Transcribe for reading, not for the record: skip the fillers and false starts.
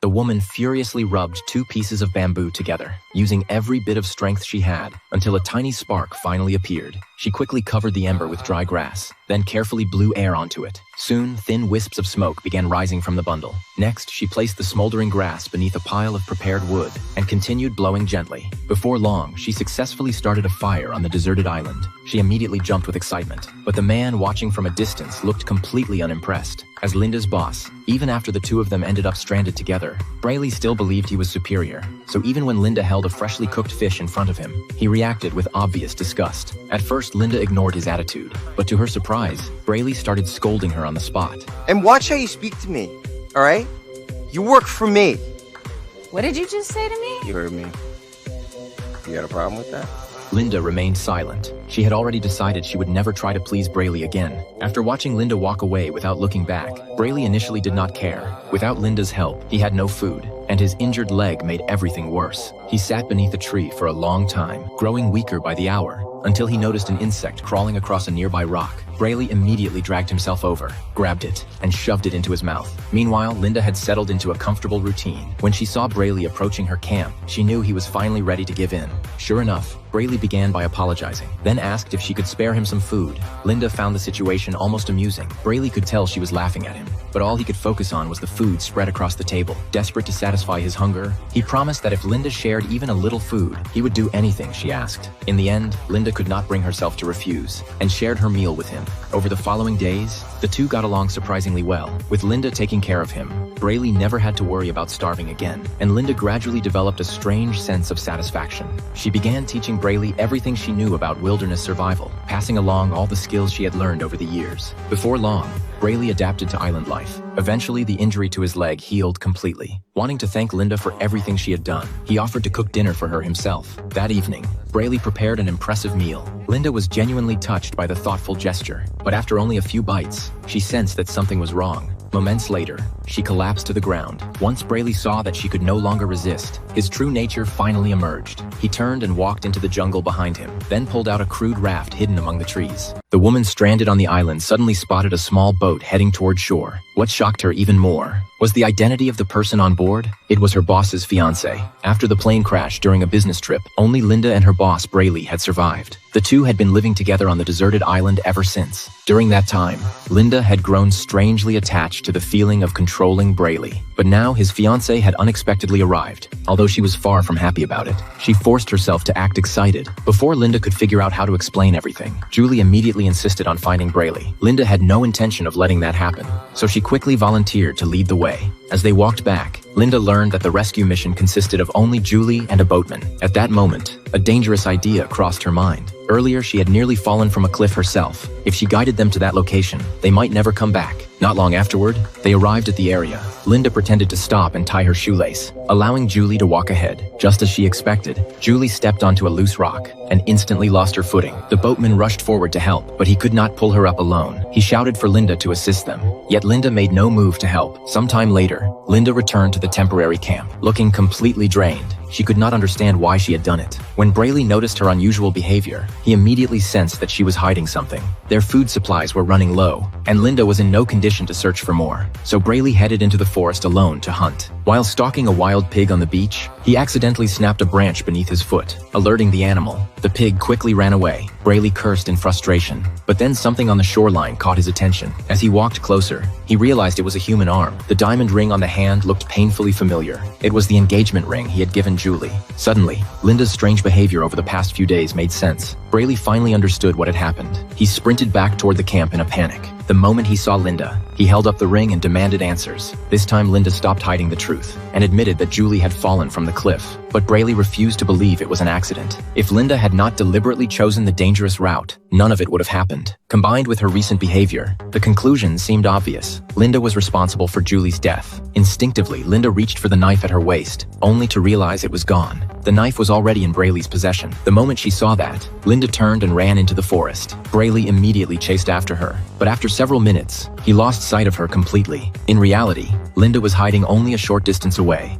The woman furiously rubbed 2 pieces of bamboo together, using every bit of strength she had, until a tiny spark finally appeared. She quickly covered the ember with dry grass, then carefully blew air onto it. Soon, thin wisps of smoke began rising from the bundle. Next, she placed the smoldering grass beneath a pile of prepared wood and continued blowing gently. Before long, she successfully started a fire on the deserted island. She immediately jumped with excitement, but the man watching from a distance looked completely unimpressed. As Linda's boss, even after the 2 of them ended up stranded together, Braley still believed he was superior. So even when Linda held a freshly cooked fish in front of him, he reacted with obvious disgust. At first, Linda ignored his attitude, but to her surprise, Braley started scolding her on the spot. And watch how you speak to me, all right? You work for me. What did you just say to me? You heard me. You got a problem with that? Linda remained silent. She had already decided she would never try to please Braley again. After watching Linda walk away without looking back, Braley initially did not care. Without Linda's help, he had no food, and his injured leg made everything worse. He sat beneath a tree for a long time, growing weaker by the hour, until he noticed an insect crawling across a nearby rock. Braley immediately dragged himself over, grabbed it, and shoved it into his mouth. Meanwhile, Linda had settled into a comfortable routine. When she saw Braley approaching her camp, she knew he was finally ready to give in. Sure enough, Braley began by apologizing, then asked if she could spare him some food. Linda found the situation almost amusing. Braley could tell she was laughing at him, but all he could focus on was the food spread across the table. Desperate to satisfy his hunger, he promised that if Linda shared even a little food, he would do anything she asked. In the end, Linda could not bring herself to refuse, and shared her meal with him. Over the following days, the 2 got along surprisingly well. With Linda taking care of him, Braley never had to worry about starving again, and Linda gradually developed a strange sense of satisfaction. She began teaching Braley everything she knew about wilderness survival, passing along all the skills she had learned over the years. Before long, Braley adapted to island life. Eventually, the injury to his leg healed completely. Wanting to thank Linda for everything she had done, he offered to cook dinner for her himself. That evening, Braley prepared an impressive meal. Linda was genuinely touched by the thoughtful gesture, but after only a few bites, she sensed that something was wrong. Moments later, she collapsed to the ground. Once Braley saw that she could no longer resist, his true nature finally emerged. He turned and walked into the jungle behind him, then pulled out a crude raft hidden among the trees. The woman stranded on the island suddenly spotted a small boat heading toward shore. What shocked her even more was the identity of the person on board. It was her boss's fiancé. After the plane crash during a business trip, only Linda and her boss Braley had survived. The 2 had been living together on the deserted island ever since. During that time, Linda had grown strangely attached to the feeling of controlling Braley. But now his fiancé had unexpectedly arrived. Although she was far from happy about it, she forced herself to act excited. Before Linda could figure out how to explain everything, Julie immediately insisted on finding Braley. Linda had no intention of letting that happen, so she quickly volunteered to lead the way. As they walked back, Linda learned that the rescue mission consisted of only Julie and a boatman. At that moment, a dangerous idea crossed her mind. Earlier, she had nearly fallen from a cliff herself. If she guided them to that location, they might never come back. Not long afterward, they arrived at the area. Linda pretended to stop and tie her shoelace, allowing Julie to walk ahead. Just as she expected, Julie stepped onto a loose rock and instantly lost her footing. The boatman rushed forward to help, but he could not pull her up alone. He shouted for Linda to assist them, yet Linda made no move to help. Sometime later, Linda returned to the temporary camp, looking completely drained. She could not understand why she had done it. When Braley noticed her unusual behavior, he immediately sensed that she was hiding something. Their food supplies were running low, and Linda was in no condition to search for more. So Braley headed into the forest alone to hunt. While stalking a wild pig on the beach, he accidentally snapped a branch beneath his foot, alerting the animal. The pig quickly ran away. Braley cursed in frustration, but then something on the shoreline caught his attention. As he walked closer, he realized it was a human arm. The diamond ring on the hand looked painfully familiar. It was the engagement ring he had given Julie. Suddenly, Linda's strange behavior over the past few days made sense. Braley finally understood what had happened. He sprinted back toward the camp in a panic. The moment he saw Linda, he held up the ring and demanded answers. This time Linda stopped hiding the truth and admitted that Julie had fallen from the cliff. But Braley refused to believe it was an accident. If Linda had not deliberately chosen the dangerous route, none of it would have happened. Combined with her recent behavior, the conclusion seemed obvious. Linda was responsible for Julie's death. Instinctively, Linda reached for the knife at her waist, only to realize it was gone. The knife was already in Braley's possession. The moment she saw that, Linda turned and ran into the forest. Braley immediately chased after her, but after several minutes, he lost sight of her completely. In reality, Linda was hiding only a short distance away.